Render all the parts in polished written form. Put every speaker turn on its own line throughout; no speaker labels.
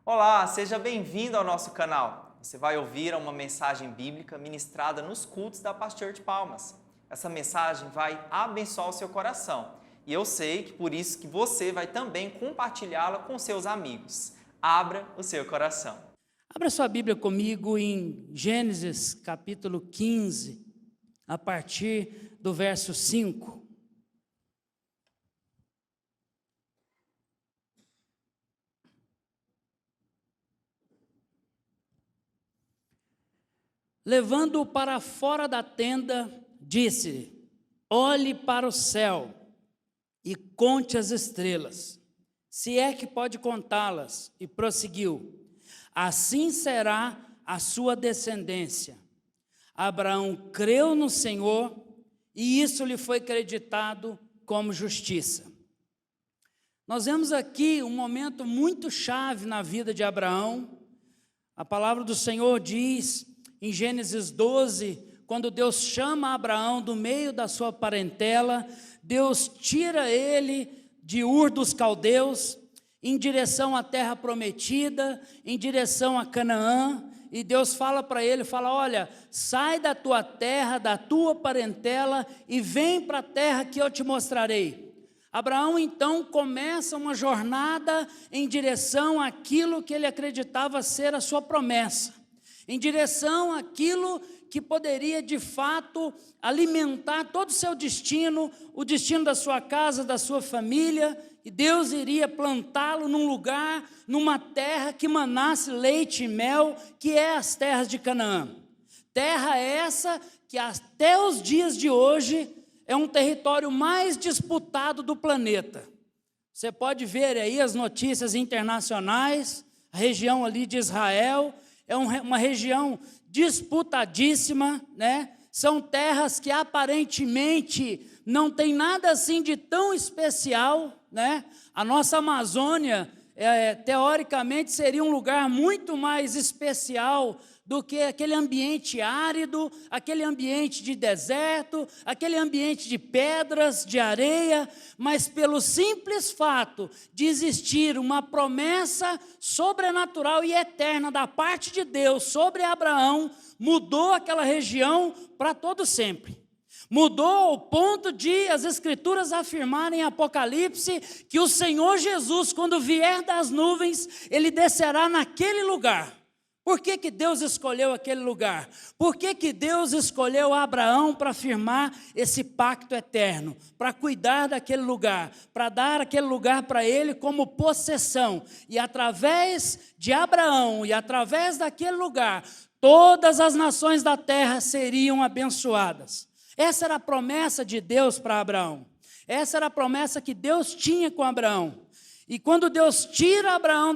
Olá, seja bem-vindo ao nosso canal. Você vai ouvir uma mensagem bíblica ministrada nos cultos da Paz Church Palmas. Essa mensagem vai abençoar o seu coração e eu sei que por isso que você vai também compartilhá-la com seus amigos. Abra o seu coração.
Abra sua Bíblia comigo em Gênesis capítulo 15, a partir do verso 5. Levando-o para fora da tenda, disse: olhe para o céu e conte as estrelas, se é que pode contá-las. E prosseguiu: assim será a sua descendência. Abraão creu no Senhor e isso lhe foi creditado como justiça. Nós vemos aqui um momento muito chave na vida de Abraão. A palavra do Senhor diz em Gênesis 12, quando Deus chama Abraão do meio da sua parentela, Deus tira ele de Ur dos Caldeus, em direção à terra prometida, em direção a Canaã, e Deus fala para ele, olha, sai da tua terra, da tua parentela, e vem para a terra que eu te mostrarei. Abraão então começa uma jornada em direção àquilo que ele acreditava ser a sua promessa, em direção àquilo que poderia de fato alimentar todo o seu destino, o destino da sua casa, da sua família, e Deus iria plantá-lo num lugar, numa terra que manasse leite e mel, que é as terras de Canaã. Terra essa que até os dias de hoje é um território mais disputado do planeta. Você pode ver aí as notícias internacionais, a região ali de Israel, é uma região disputadíssima, né? São terras que aparentemente não tem nada assim de tão especial, né? A nossa Amazônia, teoricamente, seria um lugar muito mais especial do que aquele ambiente árido, aquele ambiente de deserto, aquele ambiente de pedras, de areia, mas pelo simples fato de existir uma promessa sobrenatural e eterna da parte de Deus sobre Abraão, mudou aquela região para todo sempre. Mudou ao ponto de as Escrituras afirmarem em Apocalipse que o Senhor Jesus, quando vier das nuvens, Ele descerá naquele lugar. Por que Deus escolheu aquele lugar? Por que Deus escolheu Abraão para firmar esse pacto eterno? Para cuidar daquele lugar, para dar aquele lugar para ele como possessão. E através de Abraão e através daquele lugar, todas as nações da terra seriam abençoadas. Essa era a promessa de Deus para Abraão. Essa era a promessa que Deus tinha com Abraão. E quando Deus tira Abraão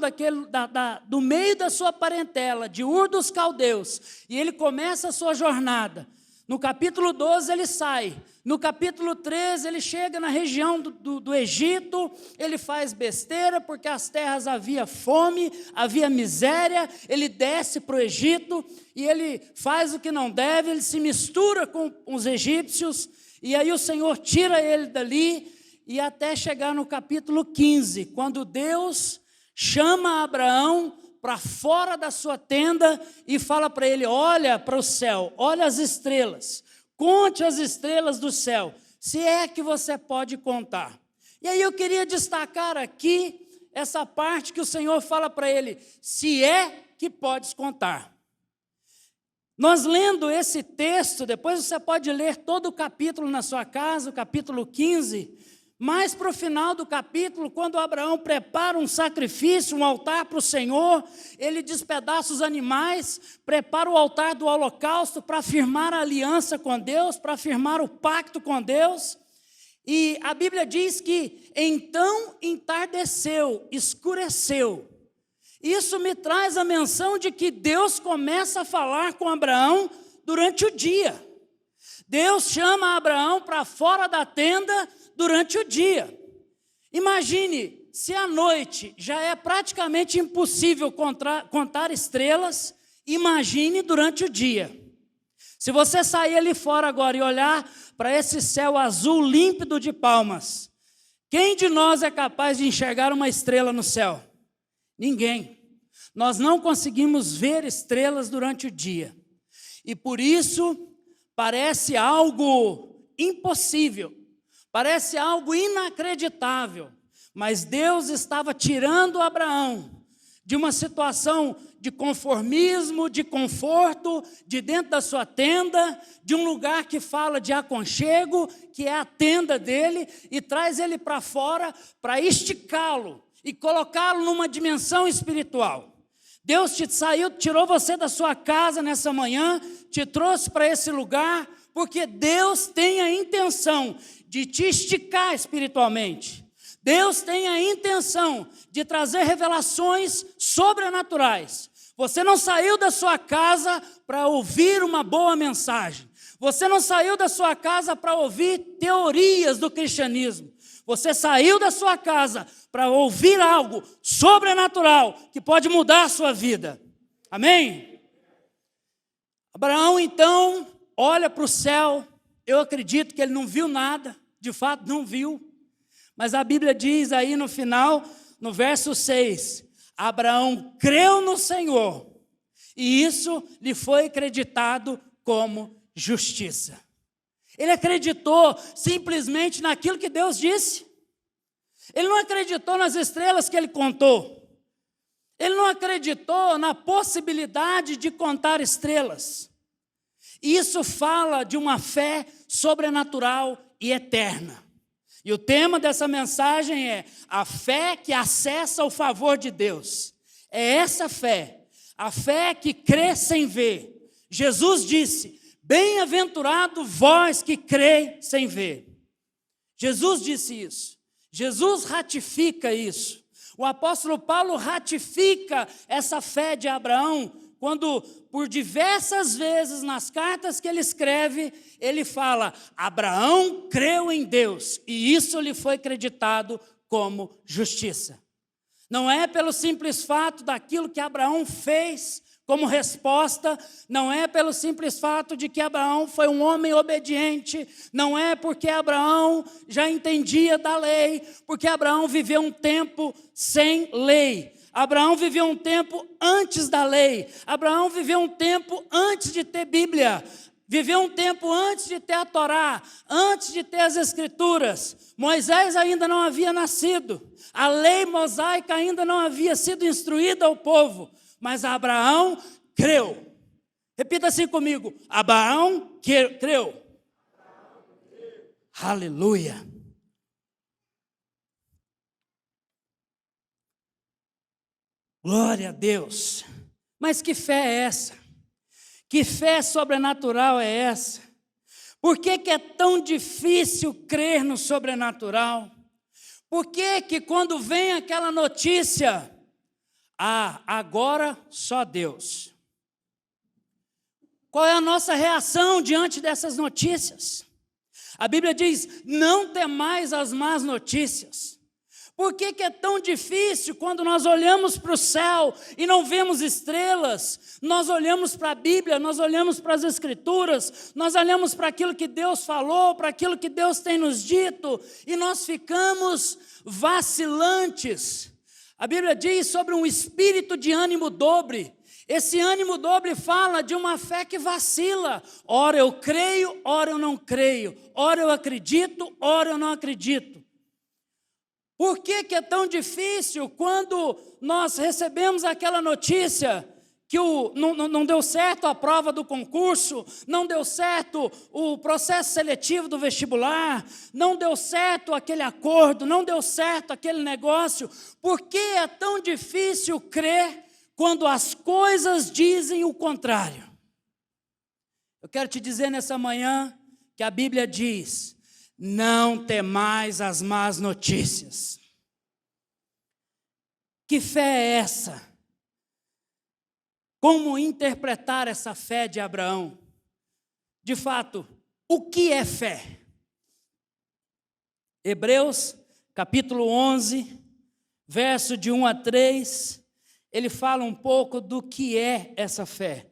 do meio da sua parentela, de Ur dos Caldeus, e ele começa a sua jornada, no capítulo 12 ele sai, no capítulo 13 ele chega na região do Egito, ele faz besteira porque as terras havia fome, havia miséria, ele desce para o Egito e ele faz o que não deve, ele se mistura com os egípcios, e aí o Senhor tira ele dali, e até chegar no capítulo 15, quando Deus chama Abraão para fora da sua tenda e fala para ele: olha para o céu, olha as estrelas, conte as estrelas do céu, se é que você pode contar. E aí eu queria destacar aqui essa parte que o Senhor fala para ele: se é que podes contar. Nós lendo esse texto, depois você pode ler todo o capítulo na sua casa, o capítulo 15, mais para o final do capítulo, quando Abraão prepara um sacrifício, um altar para o Senhor, ele despedaça os animais, prepara o altar do holocausto para firmar a aliança com Deus, para firmar o pacto com Deus. E a Bíblia diz que então entardeceu, escureceu. Isso me traz a menção de que Deus começa a falar com Abraão durante o dia. Deus chama Abraão para fora da tenda durante o dia. Imagine, se à noite já é praticamente impossível contar estrelas, imagine durante o dia. Se você sair ali fora agora e olhar para esse céu azul límpido de Palmas, quem de nós é capaz de enxergar uma estrela no céu? Ninguém. Nós não conseguimos ver estrelas durante o dia. E por isso parece algo impossível, parece algo inacreditável. Mas Deus estava tirando Abraão de uma situação de conformismo, de conforto, de dentro da sua tenda, de um lugar que fala de aconchego, que é a tenda dele, e traz ele para fora para esticá-lo e colocá-lo numa dimensão espiritual. Deus tirou você da sua casa nessa manhã, te trouxe para esse lugar, porque Deus tem a intenção de te esticar espiritualmente. Deus tem a intenção de trazer revelações sobrenaturais. Você não saiu da sua casa para ouvir uma boa mensagem. Você não saiu da sua casa para ouvir teorias do cristianismo. Você saiu da sua casa para ouvir algo sobrenatural que pode mudar a sua vida. Amém? Abraão, então, olha para o céu. Eu acredito que ele não viu nada. De fato, não viu. Mas a Bíblia diz aí no final, no verso 6, Abraão creu no Senhor, e isso lhe foi acreditado como justiça. Ele acreditou simplesmente naquilo que Deus disse. Ele não acreditou nas estrelas que ele contou. Ele não acreditou na possibilidade de contar estrelas. Isso fala de uma fé sobrenatural e eterna. E o tema dessa mensagem é a fé que acessa o favor de Deus. É essa fé, a fé que crê sem ver. Jesus disse, bem-aventurado vós que crê sem ver. Jesus disse isso. Jesus ratifica isso. O apóstolo Paulo ratifica essa fé de Abraão quando, por diversas vezes, nas cartas que ele escreve, ele fala, Abraão creu em Deus, e isso lhe foi acreditado como justiça. Não é pelo simples fato daquilo que Abraão fez como resposta, não é pelo simples fato de que Abraão foi um homem obediente, não é porque Abraão já entendia da lei, porque Abraão viveu um tempo sem lei. Abraão viveu um tempo antes da lei. Abraão viveu um tempo antes de ter Bíblia. Viveu um tempo antes de ter a Torá, antes de ter as Escrituras. Moisés ainda não havia nascido. A lei mosaica ainda não havia sido instruída ao povo. Mas Abraão creu. Repita assim comigo. Abraão creu. Aleluia. Glória a Deus. Mas que fé é essa? Que fé sobrenatural é essa? Por que é tão difícil crer no sobrenatural? Por que quando vem aquela notícia, agora só Deus? Qual é a nossa reação diante dessas notícias? A Bíblia diz, não temais as más notícias. Por que é tão difícil quando nós olhamos para o céu e não vemos estrelas? Nós olhamos para a Bíblia, nós olhamos para as Escrituras, nós olhamos para aquilo que Deus falou, para aquilo que Deus tem nos dito, e nós ficamos vacilantes. A Bíblia diz sobre um espírito de ânimo dobre. Esse ânimo dobre fala de uma fé que vacila. Ora eu creio, ora eu não creio. Ora eu acredito, ora eu não acredito. Por que é tão difícil quando nós recebemos aquela notícia que não deu certo a prova do concurso, não deu certo o processo seletivo do vestibular, não deu certo aquele acordo, não deu certo aquele negócio? Por que é tão difícil crer quando as coisas dizem o contrário? Eu quero te dizer nessa manhã que a Bíblia diz, não temais as más notícias. Que fé é essa? Como interpretar essa fé de Abraão? De fato, o que é fé? Hebreus, capítulo 11, verso de 1 a 3, ele fala um pouco do que é essa fé.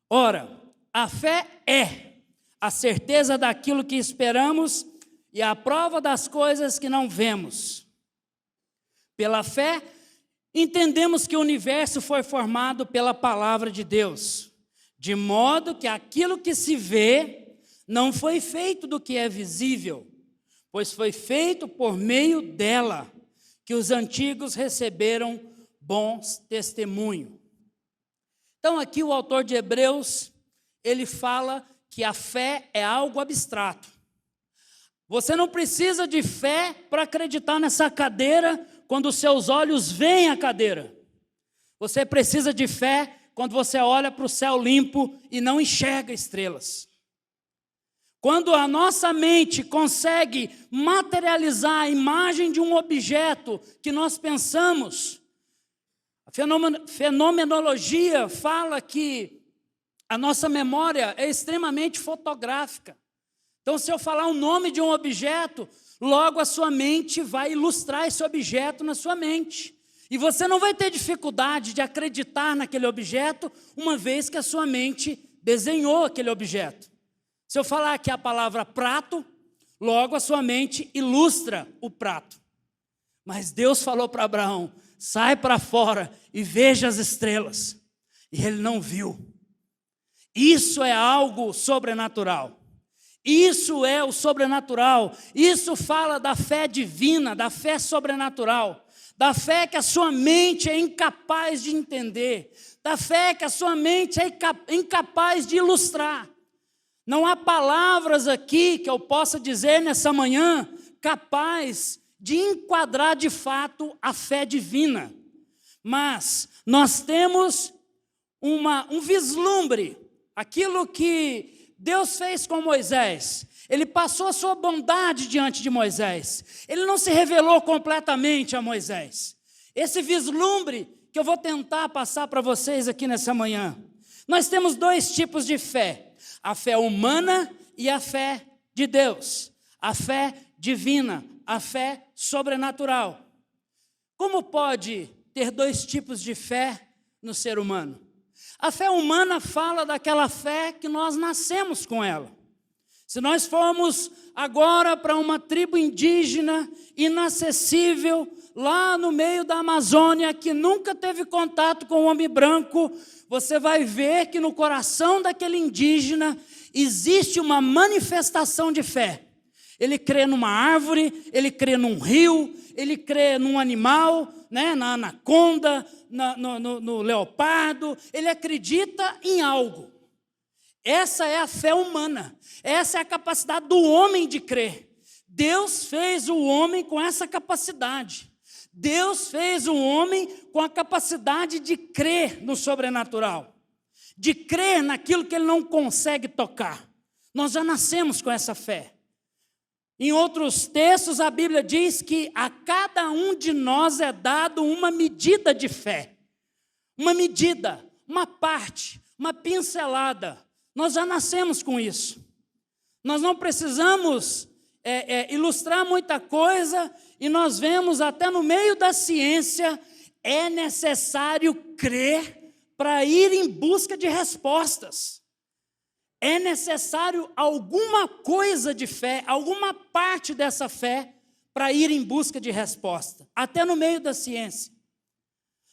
Ora, a fé é a certeza daquilo que esperamos e a prova das coisas que não vemos. Pela fé, entendemos que o universo foi formado pela palavra de Deus, de modo que aquilo que se vê não foi feito do que é visível, pois foi feito por meio dela que os antigos receberam bons testemunhos. Então aqui o autor de Hebreus, ele fala que a fé é algo abstrato. Você não precisa de fé para acreditar nessa cadeira quando os seus olhos veem a cadeira. Você precisa de fé quando você olha para o céu limpo e não enxerga estrelas. Quando a nossa mente consegue materializar a imagem de um objeto que nós pensamos, a fenomenologia fala que a nossa memória é extremamente fotográfica. Então, se eu falar o nome de um objeto, logo a sua mente vai ilustrar esse objeto na sua mente. E você não vai ter dificuldade de acreditar naquele objeto, uma vez que a sua mente desenhou aquele objeto. Se eu falar aqui a palavra prato, logo a sua mente ilustra o prato. Mas Deus falou para Abraão: sai para fora e veja as estrelas. E ele não viu. Isso é algo sobrenatural. Isso é o sobrenatural. Isso fala da fé divina, da fé sobrenatural. Da fé que a sua mente é incapaz de entender. Da fé que a sua mente é incapaz de ilustrar. Não há palavras aqui que eu possa dizer nessa manhã capaz de enquadrar de fato a fé divina. Mas nós temos um vislumbre, aquilo que Deus fez com Moisés. Ele passou a sua bondade diante de Moisés. Ele não se revelou completamente a Moisés. Esse vislumbre que eu vou tentar passar para vocês aqui nessa manhã. Nós temos dois tipos de fé. A fé humana e a fé de Deus. A fé divina, a fé sobrenatural. Como pode ter dois tipos de fé no ser humano? A fé humana fala daquela fé que nós nascemos com ela. Se nós formos agora para uma tribo indígena, inacessível, lá no meio da Amazônia, que nunca teve contato com o homem branco, você vai ver que no coração daquele indígena existe uma manifestação de fé. Ele crê numa árvore, ele crê num rio, ele crê num animal, né, na anaconda, no leopardo, ele acredita em algo. Essa é a fé humana, essa é a capacidade do homem de crer. Deus fez o homem com essa capacidade. Deus fez o homem com a capacidade de crer no sobrenatural, de crer naquilo que ele não consegue tocar. Nós já nascemos com essa fé. Em outros textos, a Bíblia diz que a cada um de nós é dado uma medida de fé. Uma medida, uma parte, uma pincelada. Nós já nascemos com isso. Nós não precisamos ilustrar muita coisa, e nós vemos até no meio da ciência, é necessário crer para ir em busca de respostas. É necessário alguma coisa de fé, alguma parte dessa fé, para ir em busca de resposta, até no meio da ciência.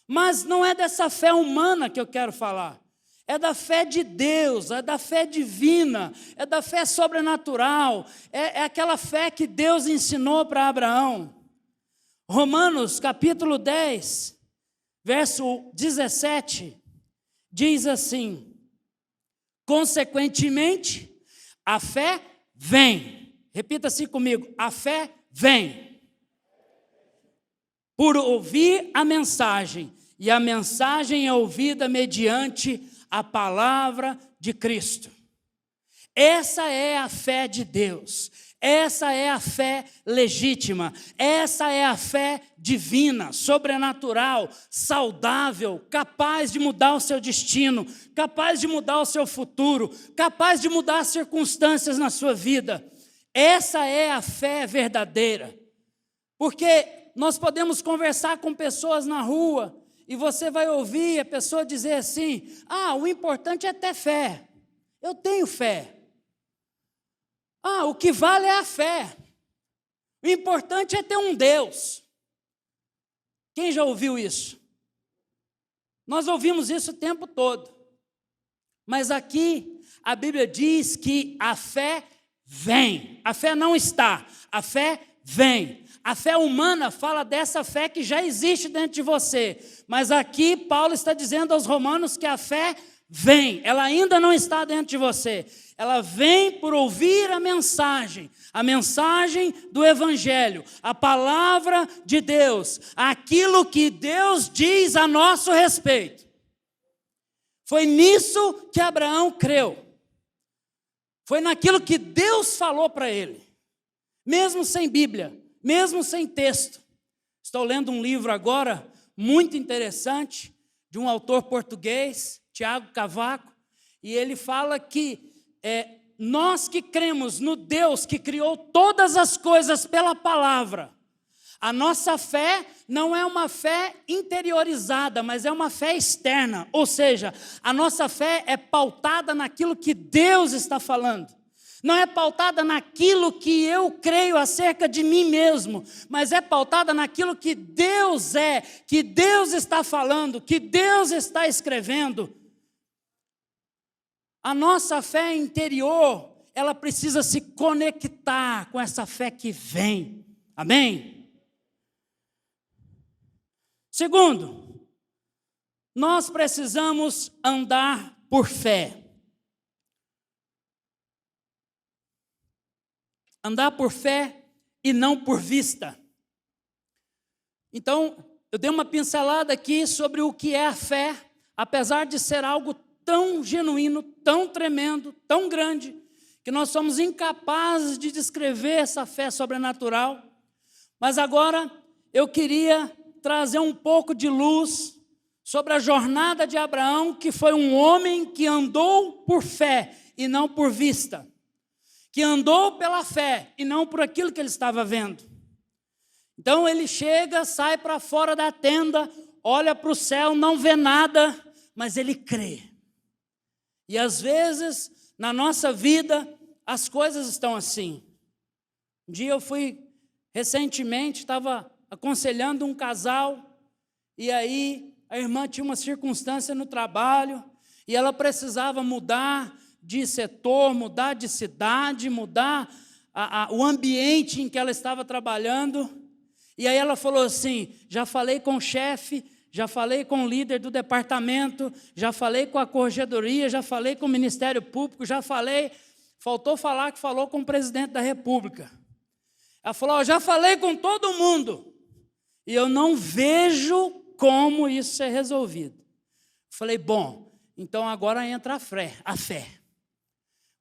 Mas não é dessa fé humana que eu quero falar. É da fé de Deus, é da fé divina, é da fé sobrenatural, é aquela fé que Deus ensinou para Abraão. Romanos capítulo 10, verso 17, diz assim: consequentemente, a fé vem. Repita assim comigo: a fé vem por ouvir a mensagem, e a mensagem é ouvida mediante a palavra de Cristo. Essa é a fé de Deus. Essa é a fé legítima. Essa é a fé divina, sobrenatural, saudável, capaz de mudar o seu destino, capaz de mudar o seu futuro, capaz de mudar as circunstâncias na sua vida. Essa é a fé verdadeira. Porque nós podemos conversar com pessoas na rua e você vai ouvir a pessoa dizer assim: o importante é ter fé. Eu tenho fé. O que vale é a fé. O importante é ter um Deus. Quem já ouviu isso? Nós ouvimos isso o tempo todo. Mas aqui a Bíblia diz que a fé vem. A fé não está, a fé vem. A fé humana fala dessa fé que já existe dentro de você. Mas aqui Paulo está dizendo aos romanos que a fé vem. Ela ainda não está dentro de você. Ela vem por ouvir a mensagem do Evangelho, a palavra de Deus, aquilo que Deus diz a nosso respeito. Foi nisso que Abraão creu. Foi naquilo que Deus falou para ele, mesmo sem Bíblia, mesmo sem texto. Estou lendo um livro agora, muito interessante, de um autor português, Tiago Cavaco, e ele fala que nós que cremos no Deus que criou todas as coisas pela palavra, a nossa fé não é uma fé interiorizada, mas é uma fé externa, ou seja, a nossa fé é pautada naquilo que Deus está falando. Não é pautada naquilo que eu creio acerca de mim mesmo, mas é pautada naquilo que Deus é, que Deus está falando, que Deus está escrevendo. A nossa fé interior, ela precisa se conectar com essa fé que vem. Amém? Segundo, nós precisamos andar por fé. Andar por fé e não por vista. Então, eu dei uma pincelada aqui sobre o que é a fé, apesar de ser algo tão genuíno, tão tremendo, tão grande, que nós somos incapazes de descrever essa fé sobrenatural. Mas agora eu queria trazer um pouco de luz sobre a jornada de Abraão, que foi um homem que andou por fé e não por vista. Que andou pela fé e não por aquilo que ele estava vendo. Então ele chega, sai para fora da tenda, olha para o céu, não vê nada, mas ele crê. E às vezes, na nossa vida, as coisas estão assim. Um dia eu recentemente, estava aconselhando um casal, e aí a irmã tinha uma circunstância no trabalho, e ela precisava mudar de setor, mudar de cidade, mudar o ambiente em que ela estava trabalhando. E aí ela falou assim, já falei com o chefe, já falei com o líder do departamento, já falei com a corregedoria, já falei com o Ministério Público, faltou falar que falou com o presidente da República. Ela falou, já falei com todo mundo, e eu não vejo como isso é resolvido. Falei, bom, então agora entra a fé.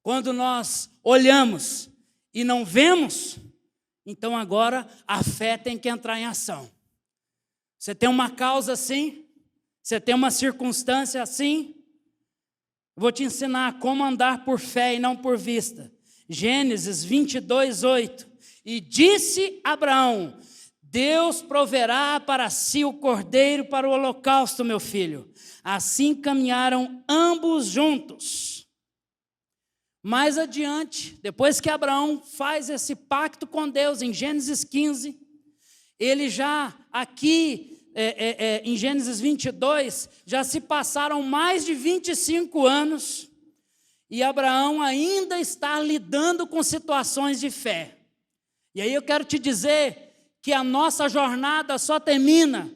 Quando nós olhamos e não vemos, então agora a fé tem que entrar em ação. Você tem uma causa assim, você tem uma circunstância assim, eu vou te ensinar como andar por fé e não por vista. Gênesis 22, 8. E disse Abraão, Deus proverá para si o cordeiro para o holocausto, meu filho. Assim caminharam ambos juntos. Mais adiante, depois que Abraão faz esse pacto com Deus, em Gênesis 15, ele já aqui, em Gênesis 22, já se passaram mais de 25 anos, e Abraão ainda está lidando com situações de fé. E aí eu quero te dizer que a nossa jornada só termina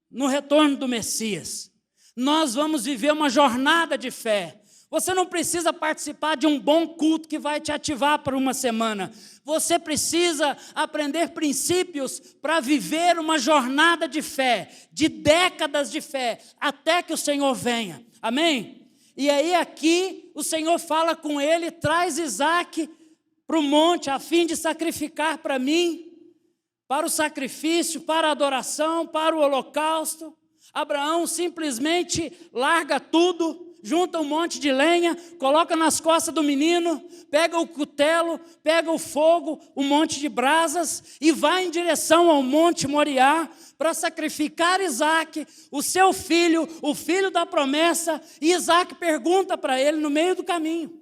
no retorno do Messias. Nós vamos viver uma jornada de fé. Você não precisa participar de um bom culto que vai te ativar por uma semana. Você precisa aprender princípios para viver uma jornada de fé, de décadas de fé, até que o Senhor venha. Amém? E aí aqui o Senhor fala com ele, traz Isaque para o monte a fim de sacrificar para mim, para o sacrifício, para a adoração, para o holocausto. Abraão simplesmente larga tudo, junta um monte de lenha, coloca nas costas do menino, pega o cutelo, pega o fogo, um monte de brasas e vai em direção ao Monte Moriá para sacrificar Isaque, o seu filho, o filho da promessa. E Isaque pergunta para ele no meio do caminho,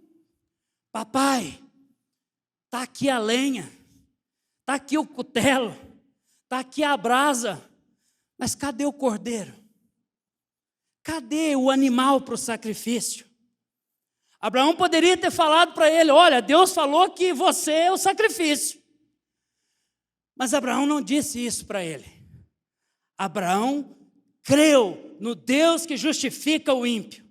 papai, está aqui a lenha, está aqui o cutelo, está aqui a brasa, Mas cadê o cordeiro? Cadê o animal para o sacrifício? Abraão poderia ter falado para ele: olha, Deus falou que você é o sacrifício. Mas Abraão não disse isso para ele. Abraão creu no Deus que justifica o ímpio.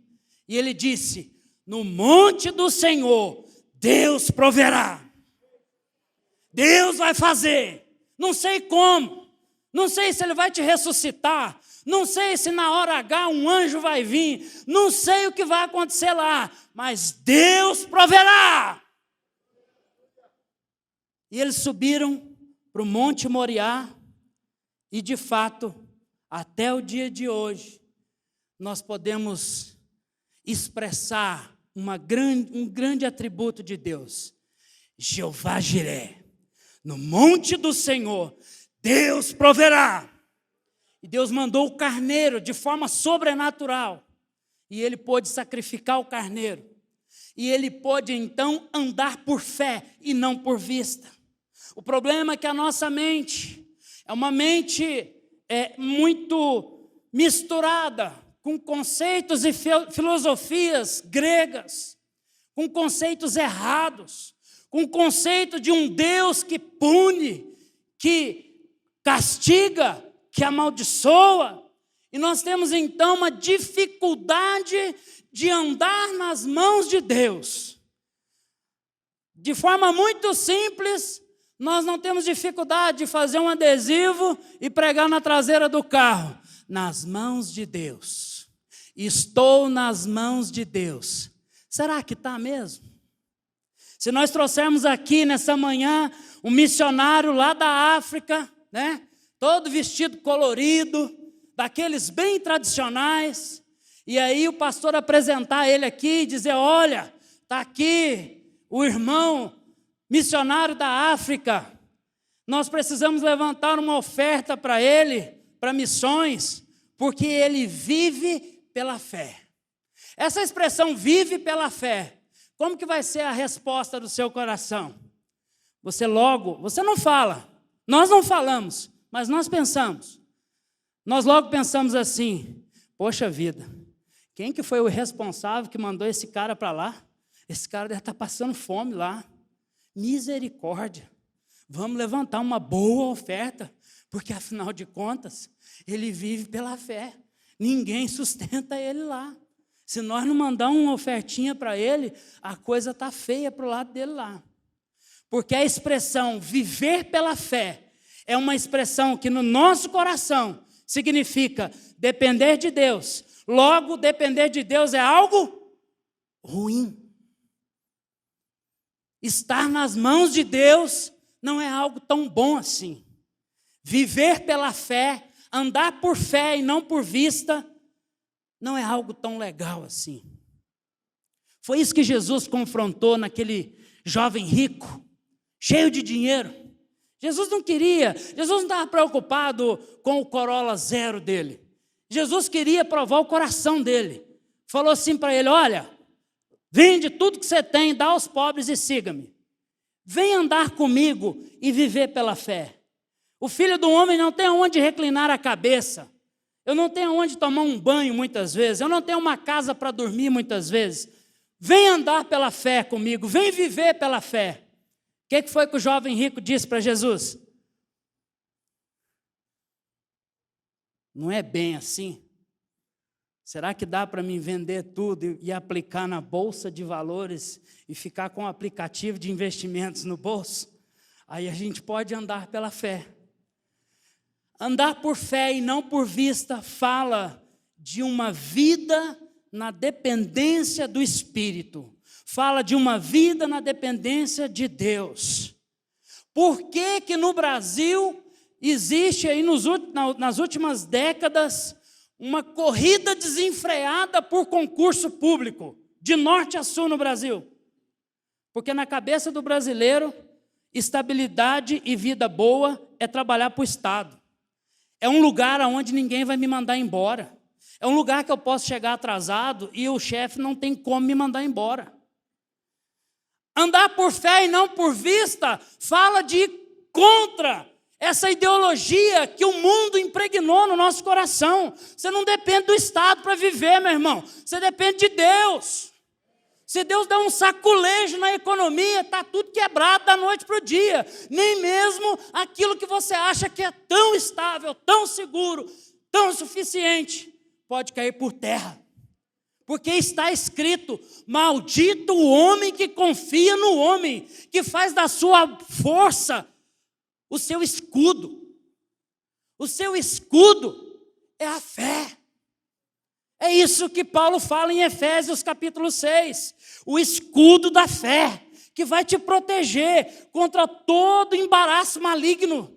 E ele disse: no monte do Senhor, Deus proverá. Deus vai fazer. Não sei como. Não sei se Ele vai te ressuscitar. Não sei se na hora H um anjo vai vir. Não sei o que vai acontecer lá. Mas Deus proverá. E eles subiram para o Monte Moriá. E de fato, até o dia de hoje, nós podemos expressar um grande atributo de Deus. Jeová Jiré. No monte do Senhor, Deus proverá. E Deus mandou o carneiro de forma sobrenatural. E ele pôde sacrificar o carneiro. E ele pôde então andar por fé e não por vista. O problema é que a nossa mente é uma mente muito misturada com conceitos e filosofias gregas, com conceitos errados, com o conceito de um Deus que pune, que castiga, que amaldiçoa. E nós temos então uma dificuldade de andar nas mãos de Deus. De forma muito simples, nós não temos dificuldade de fazer um adesivo e pregar na traseira do carro. Nas mãos de Deus. Estou nas mãos de Deus. Será que está mesmo? Se nós trouxermos aqui nessa manhã um missionário lá da África, né? Todo vestido colorido, daqueles bem tradicionais, e aí o pastor apresentar ele aqui e dizer: olha, está aqui o irmão missionário da África, nós precisamos levantar uma oferta para ele, para missões, porque ele vive pela fé. Essa expressão vive pela fé, como que vai ser a resposta do seu coração? Você não fala, nós não falamos, mas nós pensamos. Nós logo pensamos assim: poxa vida, quem que foi o responsável que mandou esse cara para lá? Esse cara deve estar passando fome lá. Misericórdia, vamos levantar uma boa oferta, porque afinal de contas, ele vive pela fé. Ninguém sustenta ele lá. Se nós não mandar uma ofertinha para ele, a coisa está feia para o lado dele lá. Porque a expressão viver pela fé é uma expressão que no nosso coração significa depender de Deus. Logo, depender de Deus é algo ruim. Estar nas mãos de Deus não é algo tão bom assim. Viver pela fé, andar por fé e não por vista, não é algo tão legal assim. Foi isso que Jesus confrontou naquele jovem rico, cheio de dinheiro. Jesus não estava preocupado com o Corolla zero dele. Jesus queria provar o coração dele. Falou assim para ele: olha, vende tudo que você tem, dá aos pobres e siga-me. Vem andar comigo e viver pela fé. O Filho do Homem não tem onde reclinar a cabeça. Eu não tenho onde tomar um banho muitas vezes. Eu não tenho uma casa para dormir muitas vezes. Vem andar pela fé comigo. Vem viver pela fé. O que foi que o jovem rico disse para Jesus? Não é bem assim. Será que dá para mim vender tudo e aplicar na bolsa de valores e ficar com o aplicativo de investimentos no bolso? Aí a gente pode andar pela fé. Andar por fé e não por vista fala de uma vida na dependência do Espírito. Fala de uma vida na dependência de Deus. Por que que no Brasil existe aí nas últimas décadas uma corrida desenfreada por concurso público, de norte a sul no Brasil? Porque na cabeça do brasileiro, estabilidade e vida boa é trabalhar para o Estado. É um lugar onde ninguém vai me mandar embora. É um lugar que eu posso chegar atrasado e o chefe não tem como me mandar embora. Andar por fé e não por vista fala de ir contra essa ideologia que o mundo impregnou no nosso coração. Você não depende do Estado para viver, meu irmão. Você depende de Deus. Se Deus dá um saculejo na economia, está tudo quebrado da noite para o dia. Nem mesmo aquilo que você acha que é tão estável, tão seguro, tão suficiente, pode cair por terra. Porque está escrito: maldito o homem que confia no homem, que faz da sua força o seu escudo. O seu escudo é a fé. É isso que Paulo fala em Efésios capítulo 6. O escudo da fé, que vai te proteger contra todo embaraço maligno.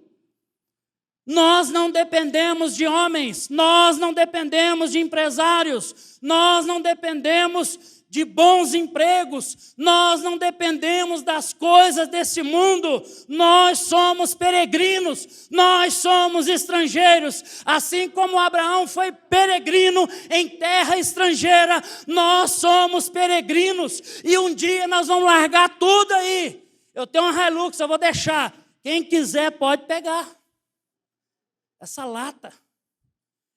Nós não dependemos de homens, nós não dependemos de empresários, nós não dependemos de bons empregos, nós não dependemos das coisas desse mundo, nós somos peregrinos, nós somos estrangeiros, assim como Abraão foi peregrino em terra estrangeira, nós somos peregrinos, e um dia nós vamos largar tudo aí. Eu tenho uma Hilux, eu vou deixar, quem quiser pode pegar essa lata,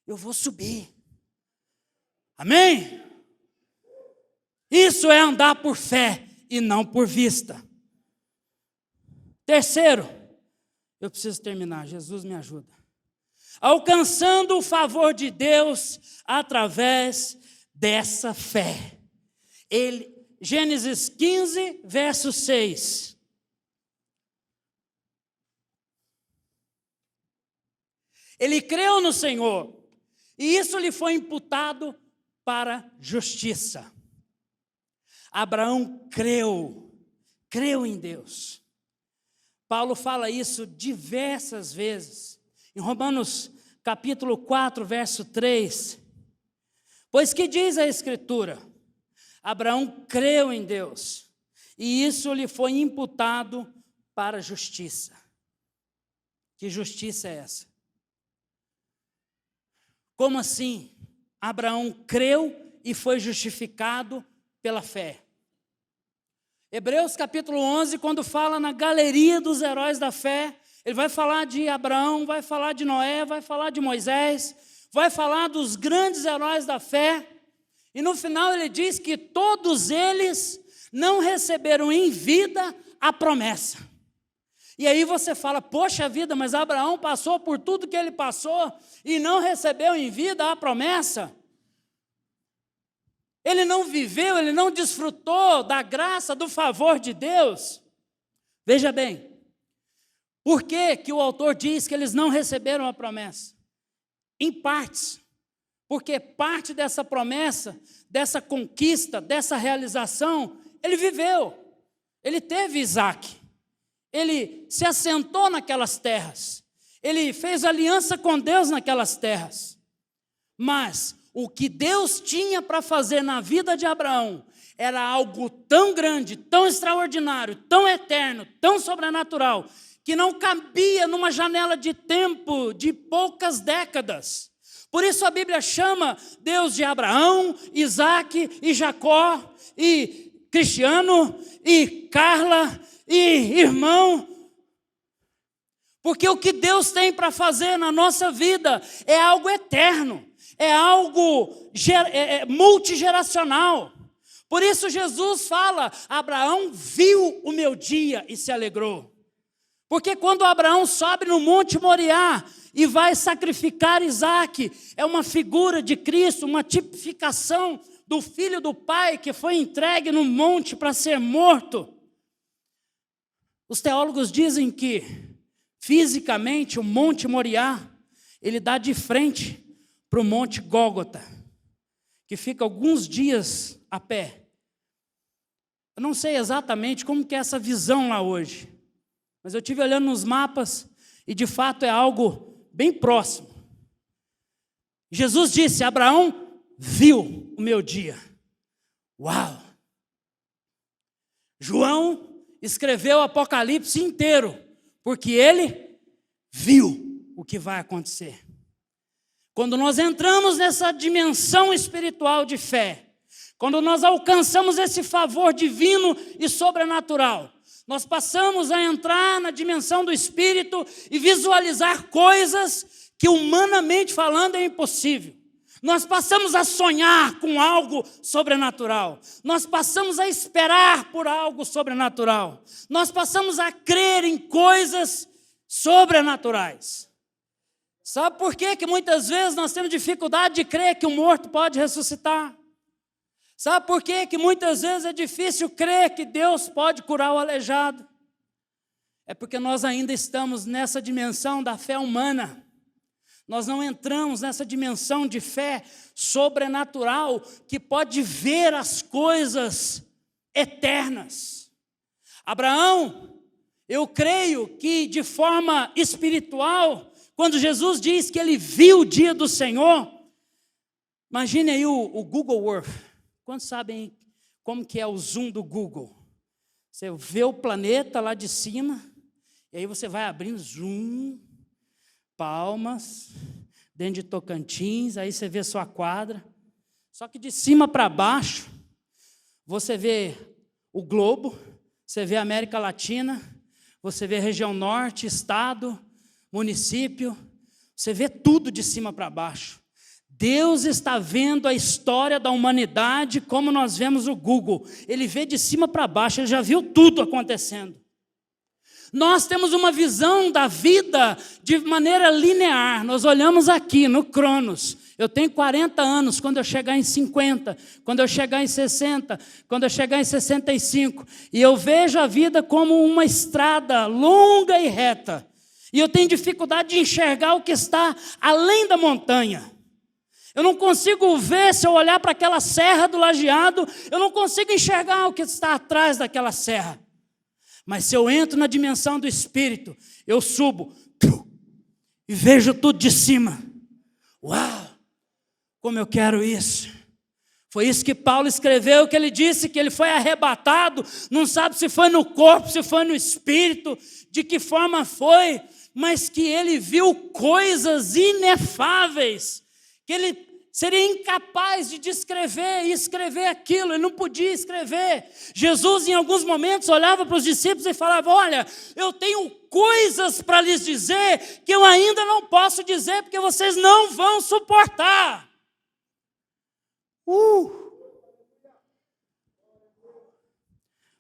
eu vou subir, amém? Isso é andar por fé e não por vista. Terceiro, eu preciso terminar, Jesus me ajuda. Alcançando o favor de Deus através dessa fé. Gênesis 15, verso 6. Ele creu no Senhor, e isso lhe foi imputado para justiça. Abraão creu em Deus. Paulo fala isso diversas vezes. Em Romanos capítulo 4, verso 3. Pois que diz a Escritura? Abraão creu em Deus, e isso lhe foi imputado para justiça. Que justiça é essa? Como assim? Abraão creu e foi justificado pela fé. Hebreus capítulo 11, quando fala na galeria dos heróis da fé, ele vai falar de Abraão, vai falar de Noé, vai falar de Moisés, vai falar dos grandes heróis da fé, e no final ele diz que todos eles não receberam em vida a promessa. E aí você fala, poxa vida, mas Abraão passou por tudo que ele passou e não recebeu em vida a promessa? Ele não viveu, ele não desfrutou da graça, do favor de Deus? Veja bem, por que que o autor diz que eles não receberam a promessa? Em partes, porque parte dessa promessa, dessa conquista, dessa realização, ele viveu. Ele teve Isaac, ele se assentou naquelas terras, ele fez aliança com Deus naquelas terras, mas o que Deus tinha para fazer na vida de Abraão era algo tão grande, tão extraordinário, tão eterno, tão sobrenatural, que não cabia numa janela de tempo de poucas décadas. Por isso a Bíblia chama Deus de Abraão, Isaac e Jacó, e Cristiano, e Carla, e irmão. Porque o que Deus tem para fazer na nossa vida é algo eterno. É algo multigeracional. Por isso Jesus fala, Abraão viu o meu dia e se alegrou. Porque quando Abraão sobe no Monte Moriá e vai sacrificar Isaac, é uma figura de Cristo, uma tipificação do Filho do Pai que foi entregue no monte para ser morto. Os teólogos dizem que, fisicamente, o Monte Moriá, ele dá de frente para o Monte Gólgota, que fica alguns dias a pé. Eu não sei exatamente como que é essa visão lá hoje, mas eu estive olhando nos mapas e de fato é algo bem próximo. Jesus disse, Abraão viu o meu dia. Uau! João escreveu o Apocalipse inteiro, porque ele viu o que vai acontecer. Quando nós entramos nessa dimensão espiritual de fé, quando nós alcançamos esse favor divino e sobrenatural, Nós passamos a entrar na dimensão do Espírito e visualizar coisas que, humanamente falando, é impossível. Nós passamos a sonhar com algo sobrenatural. Nós passamos a esperar por algo sobrenatural. Nós passamos a crer em coisas sobrenaturais. Sabe por quê que muitas vezes nós temos dificuldade de crer que o morto pode ressuscitar? Sabe por quê que muitas vezes é difícil crer que Deus pode curar o aleijado? É porque nós ainda estamos nessa dimensão da fé humana. Nós não entramos nessa dimensão de fé sobrenatural que pode ver as coisas eternas. Abraão, eu creio que de forma espiritual, quando Jesus diz que ele viu o dia do Senhor, imagine aí o Google Earth. Quantos sabem como que é o zoom do Google? Você vê o planeta lá de cima, e aí você vai abrindo zoom, Palmas, dentro de Tocantins, aí você vê sua quadra. Só que de cima para baixo, você vê o globo, você vê a América Latina, você vê a região norte, estado, município, você vê tudo de cima para baixo. Deus está vendo a história da humanidade como nós vemos o Google. Ele vê de cima para baixo, ele já viu tudo acontecendo. Nós temos uma visão da vida de maneira linear. Nós olhamos aqui no Cronos. Eu tenho 40 anos, quando eu chegar em 50, quando eu chegar em 60, quando eu chegar em 65. E eu vejo a vida como uma estrada longa e reta. E eu tenho dificuldade de enxergar o que está além da montanha. Eu não consigo ver, se eu olhar para aquela serra do Lajeado, eu não consigo enxergar o que está atrás daquela serra. Mas se eu entro na dimensão do Espírito, eu subo e vejo tudo de cima. Uau! Como eu quero isso. Foi isso que Paulo escreveu, que ele disse que ele foi arrebatado, não sabe se foi no corpo, se foi no Espírito, de que forma foi, mas que ele viu coisas inefáveis, que ele seria incapaz de descrever e escrever aquilo, ele não podia escrever. Jesus, em alguns momentos, olhava para os discípulos e falava: olha, eu tenho coisas para lhes dizer que eu ainda não posso dizer, porque vocês não vão suportar.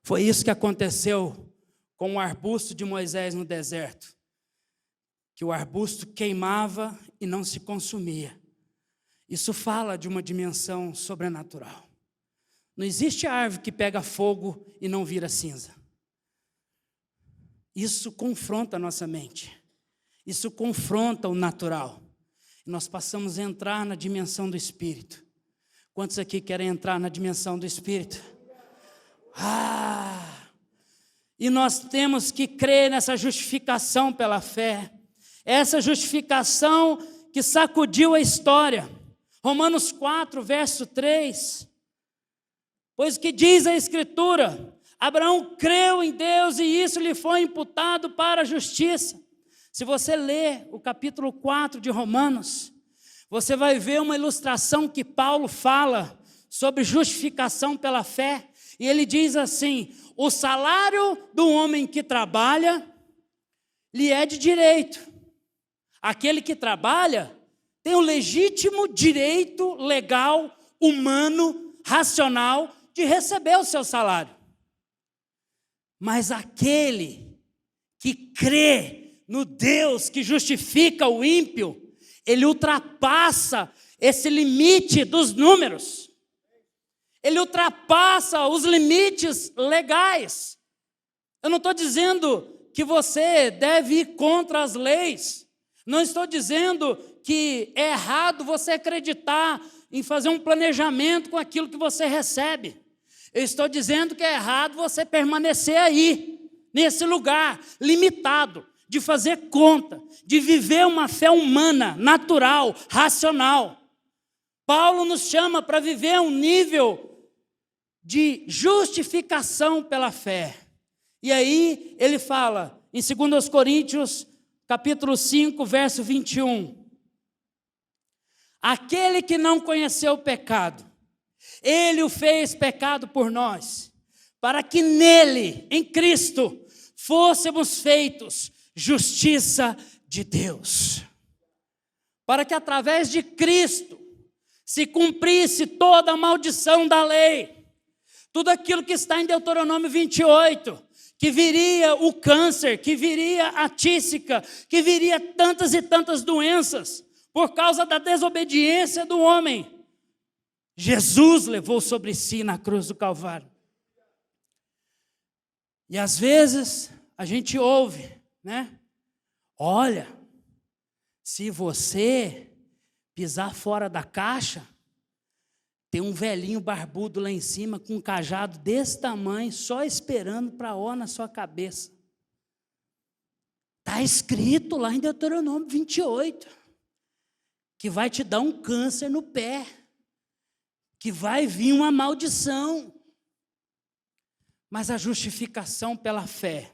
Foi isso que aconteceu com o arbusto de Moisés no deserto, que o arbusto queimava e não se consumia. Isso fala de uma dimensão sobrenatural. Não existe árvore que pega fogo e não vira cinza. Isso confronta a nossa mente. Isso confronta o natural. E nós passamos a entrar na dimensão do Espírito. Quantos aqui querem entrar na dimensão do Espírito? E nós temos que crer nessa justificação pela fé. Essa justificação que sacudiu a história. Romanos 4, verso 3. Pois o que diz a Escritura? Abraão creu em Deus e isso lhe foi imputado para a justiça. Se você ler o capítulo 4 de Romanos, você vai ver uma ilustração que Paulo fala sobre justificação pela fé. E ele diz assim: o salário do homem que trabalha lhe é de direito. Aquele que trabalha tem o legítimo direito legal, humano, racional, de receber o seu salário. Mas aquele que crê no Deus que justifica o ímpio, ele ultrapassa esse limite dos números. Ele ultrapassa os limites legais. Eu não estou dizendo que você deve ir contra as leis. Não estou dizendo que é errado você acreditar em fazer um planejamento com aquilo que você recebe. Eu estou dizendo que é errado você permanecer aí, nesse lugar limitado, de fazer conta, de viver uma fé humana, natural, racional. Paulo nos chama para viver um nível de justificação pela fé. E aí ele fala, em 2 Coríntios, capítulo 5, verso 21. Aquele que não conheceu o pecado, ele o fez pecado por nós, para que nele, em Cristo, fôssemos feitos justiça de Deus. Para que através de Cristo se cumprisse toda a maldição da lei. Tudo aquilo que está em Deuteronômio 28, que viria o câncer, que viria a tísica, que viria tantas e tantas doenças, por causa da desobediência do homem. Jesus levou sobre si na cruz do Calvário. E às vezes a gente ouve, né? Olha, se você pisar fora da caixa, tem um velhinho barbudo lá em cima com um cajado desse tamanho, só esperando para ó na sua cabeça. Está escrito lá em Deuteronômio 28, que vai te dar um câncer no pé, que vai vir uma maldição. Mas a justificação pela fé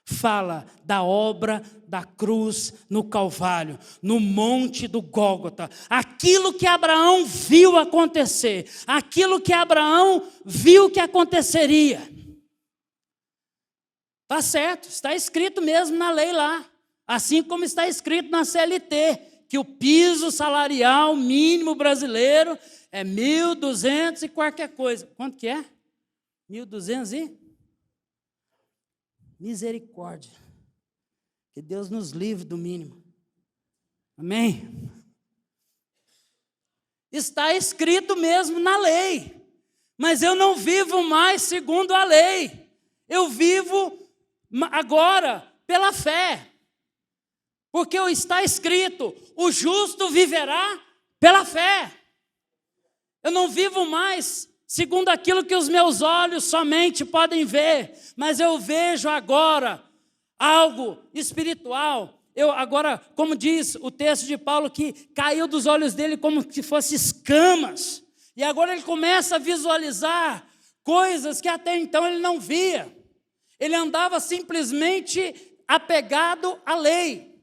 fala da obra da cruz no Calvário, no monte do Gólgota. Aquilo que Abraão viu acontecer, aquilo que Abraão viu que aconteceria. Está certo, está escrito mesmo na lei lá, assim como está escrito na CLT, que o piso salarial mínimo brasileiro é 1.200 e qualquer coisa. Quanto que é? 1.200 e? Misericórdia. Que Deus nos livre do mínimo. Amém? Está escrito mesmo na lei. Mas eu não vivo mais segundo a lei. Eu vivo agora pela fé. Porque está escrito, o justo viverá pela fé. Eu não vivo mais segundo aquilo que os meus olhos somente podem ver, mas eu vejo agora algo espiritual. Eu agora, como diz o texto de Paulo, que caiu dos olhos dele como se fossem escamas, e agora ele começa a visualizar coisas que até então ele não via. Ele andava simplesmente apegado à lei.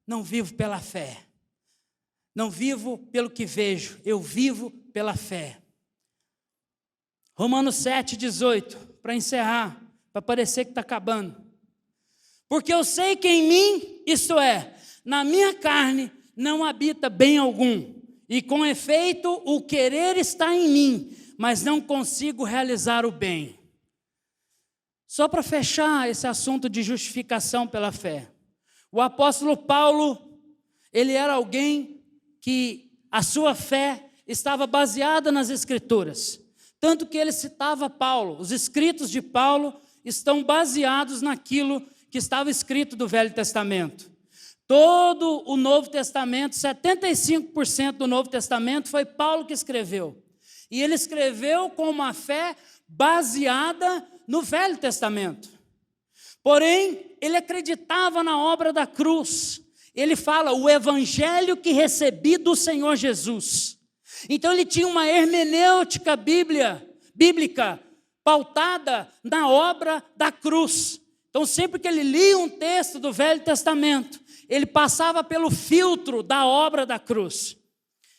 Não vivo pela fé. Não vivo pelo que vejo, eu vivo pela fé. Romanos 7,18, para encerrar, para parecer que está acabando. Porque eu sei que em mim, isto é, na minha carne, não habita bem algum. E com efeito, o querer está em mim, mas não consigo realizar o bem. Só para fechar esse assunto de justificação pela fé. O apóstolo Paulo, ele era alguém que a sua fé estava baseada nas Escrituras. Tanto que ele citava Paulo. Os escritos de Paulo estão baseados naquilo que estava escrito do Velho Testamento. Todo o Novo Testamento, 75% do Novo Testamento foi Paulo que escreveu. E ele escreveu com uma fé baseada no Velho Testamento. Porém, ele acreditava na obra da cruz. Ele fala, o evangelho que recebi do Senhor Jesus. Então ele tinha uma hermenêutica bíblica pautada na obra da cruz. Então sempre que ele lia um texto do Velho Testamento, ele passava pelo filtro da obra da cruz.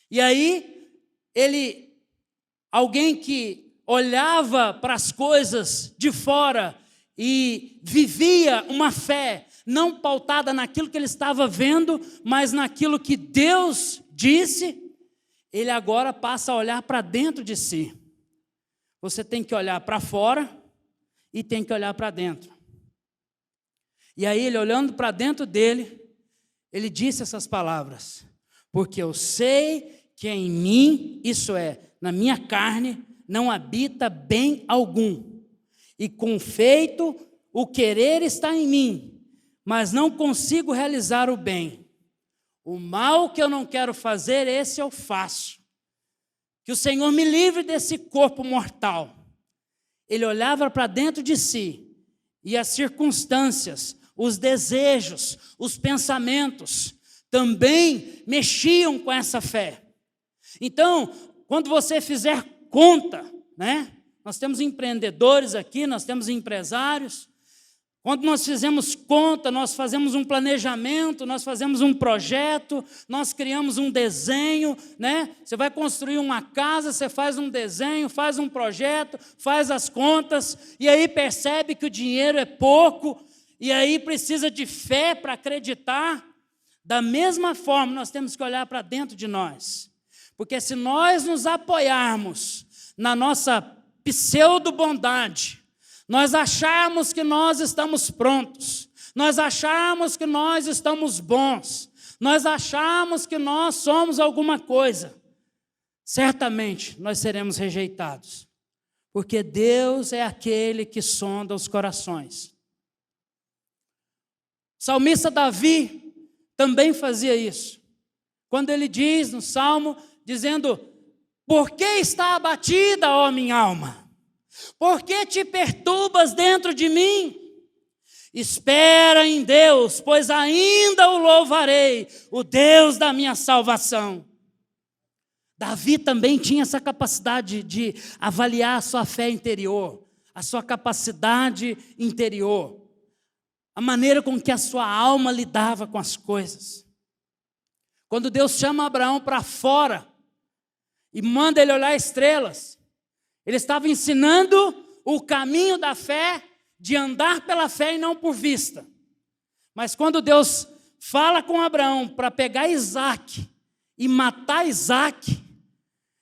E aí, alguém que olhava para as coisas de fora e vivia uma fé não pautada naquilo que ele estava vendo, mas naquilo que Deus disse, ele agora passa a olhar para dentro de si. Você tem que olhar para fora e tem que olhar para dentro. E aí ele olhando para dentro dele, ele disse essas palavras: porque eu sei que em mim, isso é, na minha carne, não habita bem algum. E com feito, o querer está em mim, mas não consigo realizar o bem. O mal que eu não quero fazer, esse eu faço. Que o Senhor me livre desse corpo mortal. Ele olhava para dentro de si, e as circunstâncias, os desejos, os pensamentos, também mexiam com essa fé. Então, quando você fizer conta, né? Nós temos empreendedores aqui, nós temos empresários. Quando nós fizemos conta, nós fazemos um planejamento, nós fazemos um projeto, nós criamos um desenho, né? Você vai construir uma casa, você faz um desenho, faz um projeto, faz as contas, e aí percebe que o dinheiro é pouco, e aí precisa de fé para acreditar. Da mesma forma, nós temos que olhar para dentro de nós. Porque se nós nos apoiarmos na nossa pseudo-bondade, nós acharmos que nós estamos prontos, nós acharmos que nós estamos bons, nós acharmos que nós somos alguma coisa, certamente nós seremos rejeitados, porque Deus é aquele que sonda os corações. O salmista Davi também fazia isso, quando ele diz no Salmo, dizendo: por que está abatida, ó minha alma? Por que te perturbas dentro de mim? Espera em Deus, pois ainda o louvarei, o Deus da minha salvação. Davi também tinha essa capacidade de avaliar a sua fé interior, a sua capacidade interior, a maneira com que a sua alma lidava com as coisas. Quando Deus chama Abraão para fora e manda ele olhar estrelas, ele estava ensinando o caminho da fé, de andar pela fé e não por vista. Mas quando Deus fala com Abraão para pegar Isaac e matar Isaac,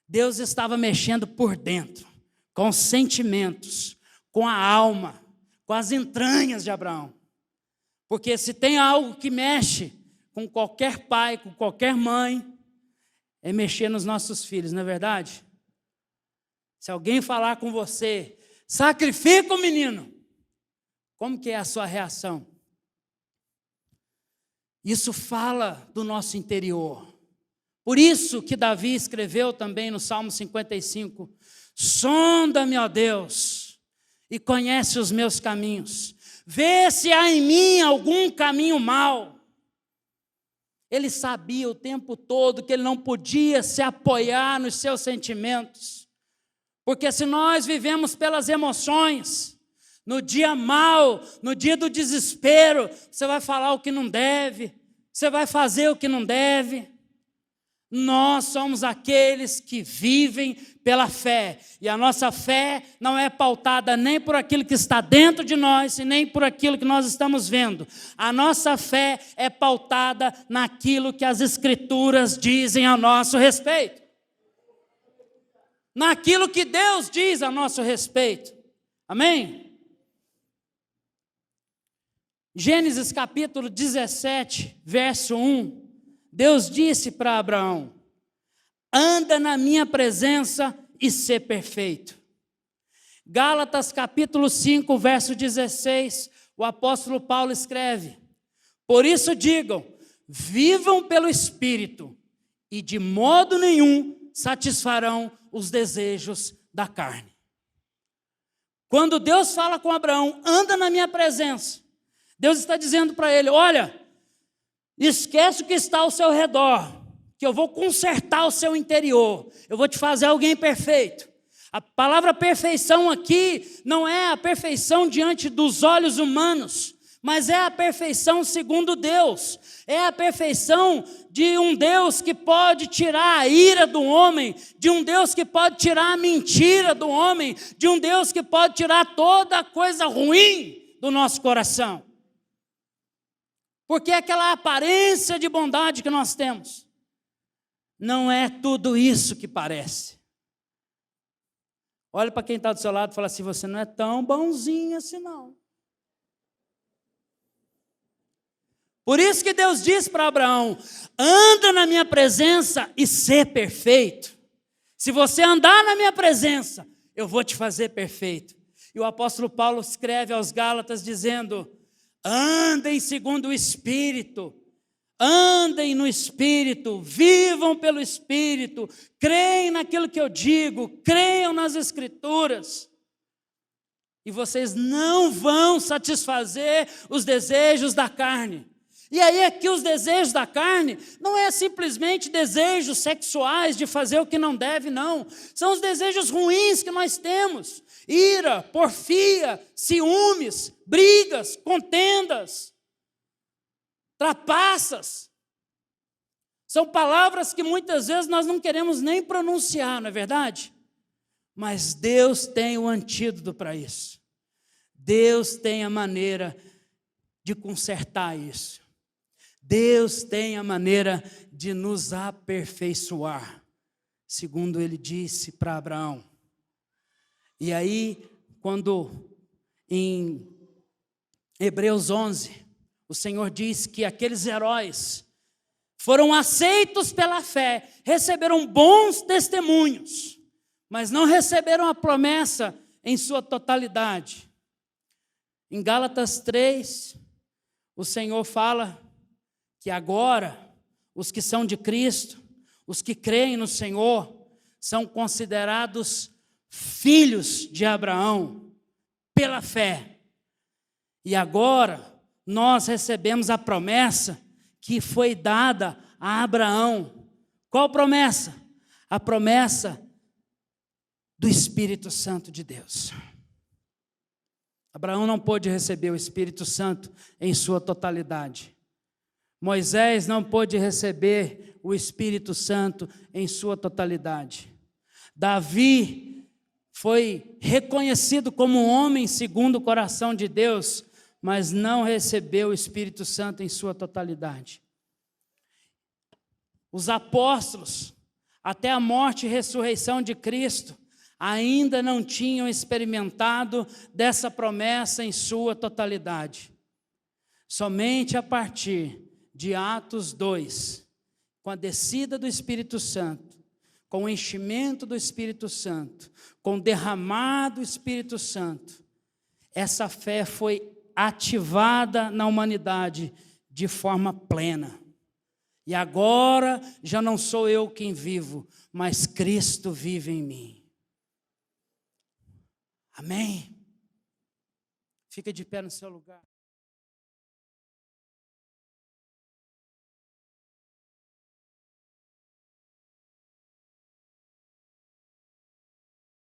Deus estava mexendo por dentro, com os sentimentos, com a alma, com as entranhas de Abraão. Porque se tem algo que mexe com qualquer pai, com qualquer mãe, é mexer nos nossos filhos, não é verdade? Se alguém falar com você, sacrifica o menino, como que é a sua reação? Isso fala do nosso interior. Por isso que Davi escreveu também no Salmo 55, sonda-me, ó Deus, e conhece os meus caminhos, vê se há em mim algum caminho mau. Ele sabia o tempo todo que ele não podia se apoiar nos seus sentimentos, porque se nós vivemos pelas emoções, no dia mau, no dia do desespero, você vai falar o que não deve, você vai fazer o que não deve. Nós somos aqueles que vivem pela fé, e a nossa fé não é pautada nem por aquilo que está dentro de nós, e nem por aquilo que nós estamos vendo. A nossa fé é pautada naquilo que as Escrituras dizem a nosso respeito, naquilo que Deus diz a nosso respeito. Amém? Gênesis capítulo 17, verso 1, Deus disse para Abraão: anda na minha presença e ser perfeito. Gálatas capítulo 5, verso 16, o apóstolo Paulo escreve: por isso digam, vivam pelo Espírito, e de modo nenhum satisfarão os desejos da carne. Quando Deus fala com Abraão, anda na minha presença, Deus está dizendo para ele: olha, esquece o que está ao seu redor, que eu vou consertar o seu interior, eu vou te fazer alguém perfeito. A palavra perfeição aqui não é a perfeição diante dos olhos humanos, mas é a perfeição segundo Deus, é a perfeição de um Deus que pode tirar a ira do homem, de um Deus que pode tirar a mentira do homem, de um Deus que pode tirar toda a coisa ruim do nosso coração. Porque aquela aparência de bondade que nós temos, não é tudo isso que parece. Olha para quem está do seu lado e fala assim: você não é tão bonzinho assim não. Por isso que Deus diz para Abraão: anda na minha presença e ser perfeito. Se você andar na minha presença, eu vou te fazer perfeito. E o apóstolo Paulo escreve aos Gálatas dizendo: andem segundo o Espírito, andem no Espírito, vivam pelo Espírito, creem naquilo que eu digo, creiam nas Escrituras, e vocês não vão satisfazer os desejos da carne. E aí aqui os desejos da carne não é simplesmente desejos sexuais de fazer o que não deve, não. São os desejos ruins que nós temos. Ira, porfia, ciúmes, brigas, contendas, trapaças. São palavras que muitas vezes nós não queremos nem pronunciar, não é verdade? Mas Deus tem o antídoto para isso. Deus tem a maneira de consertar isso. Deus tem a maneira de nos aperfeiçoar, segundo ele disse para Abraão. E aí, quando em Hebreus 11, o Senhor diz que aqueles heróis foram aceitos pela fé, receberam bons testemunhos, mas não receberam a promessa em sua totalidade. Em Gálatas 3, o Senhor fala que agora os que são de Cristo, os que creem no Senhor, são considerados filhos de Abraão pela fé. E agora nós recebemos a promessa que foi dada a Abraão. Qual promessa? A promessa do Espírito Santo de Deus. Abraão não pôde receber o Espírito Santo em sua totalidade. Moisés não pôde receber o Espírito Santo em sua totalidade. Davi foi reconhecido como um homem segundo o coração de Deus, mas não recebeu o Espírito Santo em sua totalidade. Os apóstolos, até a morte e ressurreição de Cristo, ainda não tinham experimentado dessa promessa em sua totalidade. Somente a partir de Atos 2, com a descida do Espírito Santo, com o enchimento do Espírito Santo, com o derramar do Espírito Santo, essa fé foi ativada na humanidade de forma plena. E agora já não sou eu quem vivo, mas Cristo vive em mim. Amém? Fica de pé no seu lugar.